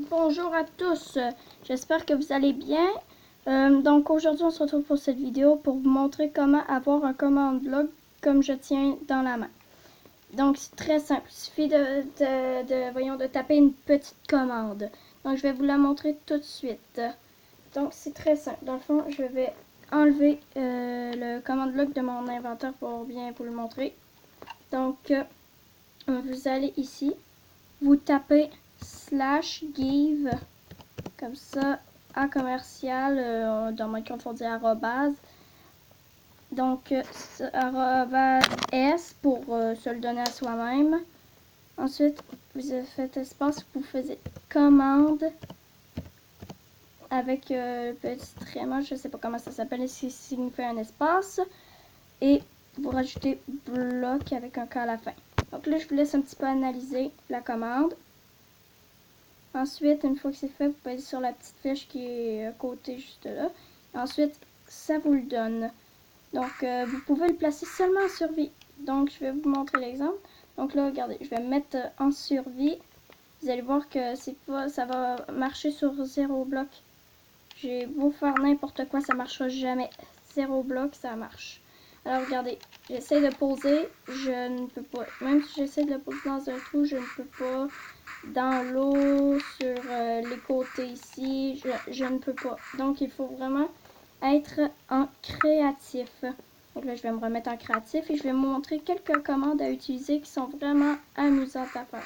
Bonjour à tous, j'espère que vous allez bien. Donc aujourd'hui on se retrouve pour cette vidéo pour vous montrer comment avoir un command bloc comme je tiens dans la main. Donc c'est très simple, il suffit de taper une petite commande. Donc je vais vous la montrer tout de suite. Donc c'est très simple, dans le fond je vais enlever le command bloc de mon inventaire pour bien vous le montrer. Donc vous allez ici, vous tapez /give comme ça à commercial, dans mon compte on dit arrobase, donc arrobase s pour se le donner à soi-même. Ensuite vous faites espace, vous faites commande avec petit tréma, je sais pas comment ça s'appelle, ce qui signifie un espace, et vous rajoutez bloc avec un K à la fin. Donc là je vous laisse un petit peu analyser la commande. Ensuite, une fois que c'est fait, vous posez sur la petite flèche qui est à côté juste là. Ensuite, ça vous le donne. Donc, vous pouvez le placer seulement en survie. Donc, je vais vous montrer l'exemple. Donc là, regardez, je vais me mettre en survie. Vous allez voir que ça va marcher sur 0 bloc. J'ai beau faire n'importe quoi, ça marchera jamais. 0 bloc, ça marche. Alors, regardez, j'essaie de poser, je ne peux pas. Même si j'essaie de le poser dans un trou, je ne peux pas. Dans l'eau, sur les côtés ici, je ne peux pas. Donc, il faut vraiment être en créatif. Donc là, je vais me remettre en créatif et je vais vous montrer quelques commandes à utiliser qui sont vraiment amusantes à faire.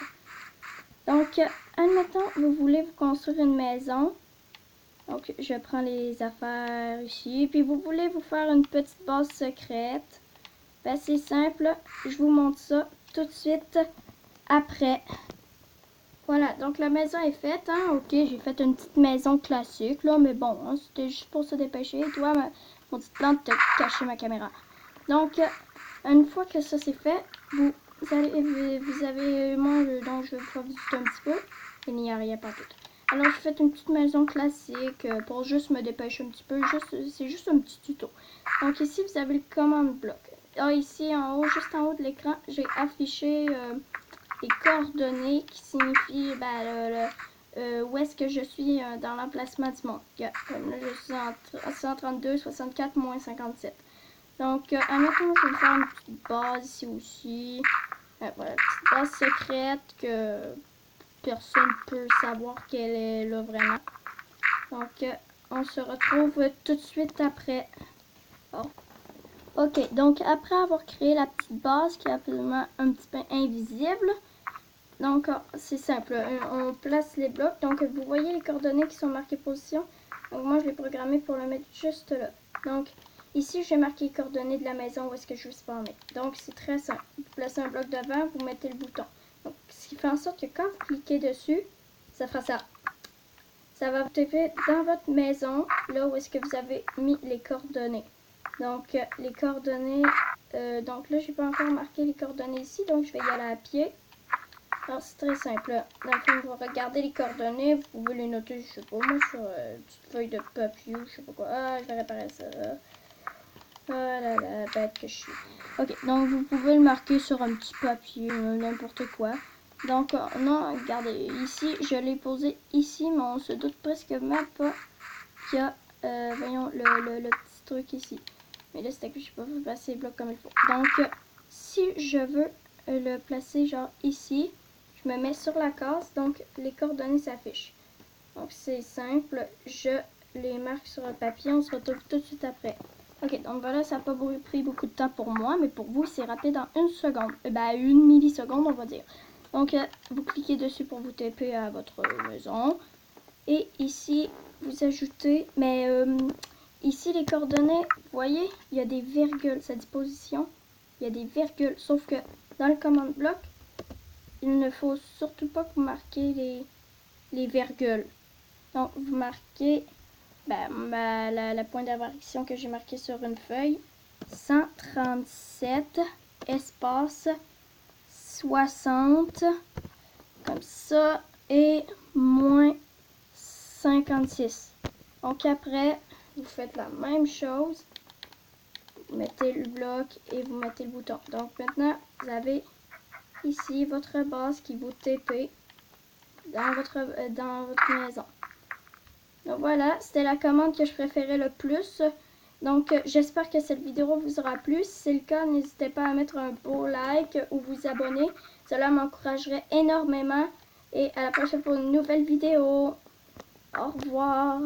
Donc, admettons, vous voulez vous construire une maison. Donc, je prends les affaires ici. Puis, vous voulez vous faire une petite base secrète. Ben, c'est simple. Je vous montre ça tout de suite après. Voilà, donc la maison est faite, hein. Ok, j'ai fait une petite maison classique, là, mais bon, hein, c'était juste pour se dépêcher. Toi, mon petite plante, t'as caché ma caméra. Donc, une fois que ça c'est fait, vous avez, moi, donc je vais pouvoir visiter un petit peu. Il n'y a rien partout. Alors, je fais une petite maison classique pour juste me dépêcher un petit peu. C'est juste un petit tuto. Donc, ici, vous avez le command bloc. Alors, ici, en haut, juste en haut de l'écran, j'ai affiché les coordonnées qui signifient où est-ce que je suis dans l'emplacement du monde. Comme là, je suis en 132, 64, moins 57. Donc, admettons, je vais faire une petite base ici aussi. Voilà, une petite base secrète que personne ne peut savoir qu'elle est là vraiment. Donc, on se retrouve tout de suite après. Oh. Ok, donc après avoir créé la petite base qui est absolument un petit peu invisible, donc c'est simple, on place les blocs. Donc vous voyez les coordonnées qui sont marquées position. Donc moi je l'ai programmé pour le mettre juste là. Donc ici j'ai marqué les coordonnées de la maison où est-ce que je vais spawner. Donc c'est très simple. Vous placez un bloc devant, vous mettez le bouton. Donc ce qui fait en sorte que quand vous cliquez dessus, ça fera ça. Ça va vous taper dans votre maison, là où est-ce que vous avez mis les coordonnées. Donc les coordonnées, donc là j'ai pas encore marqué les coordonnées ici, donc je vais y aller à pied. Alors c'est très simple. Dans le fond, vous regardez les coordonnées, vous pouvez les noter, je sais pas moi, sur une petite feuille de papier, je sais pas quoi. Ah, je vais réparer ça. Ah là là, bête que je suis. Ok, donc vous pouvez le marquer sur un petit papier, n'importe quoi. Donc non, regardez, ici, je l'ai posé ici, mais on se doute presque même pas qu'il y a, voyons, le petit truc ici. Mais là, c'est que je peux pas placer les blocs comme il faut. Donc, si je veux le placer genre ici, je me mets sur la case, donc les coordonnées s'affichent. Donc c'est simple, je les marque sur un papier, on se retrouve tout de suite après. Ok, donc voilà, ça n'a pas pris beaucoup de temps pour moi, mais pour vous, c'est rapide en une seconde. Une milliseconde, on va dire. Donc, vous cliquez dessus pour vous taper à votre maison. Et ici, vous ajoutez, mais ici, les coordonnées, vous voyez, il y a des virgules, ça dit position. Il y a des virgules, sauf que dans le command bloc, il ne faut surtout pas que vous marquez les virgules. Donc, vous marquez la pointe d'apparition que j'ai marquée sur une feuille. 137, espace 60, comme ça, et moins 56. Donc, après, vous faites la même chose. Vous mettez le bloc et vous mettez le bouton. Donc, maintenant, vous avez ici votre base qui vous TP dans votre maison. Donc voilà, c'était la commande que je préférais le plus. Donc j'espère que cette vidéo vous aura plu. Si c'est le cas, n'hésitez pas à mettre un beau like ou vous abonner. Cela m'encouragerait énormément. Et à la prochaine pour une nouvelle vidéo. Au revoir.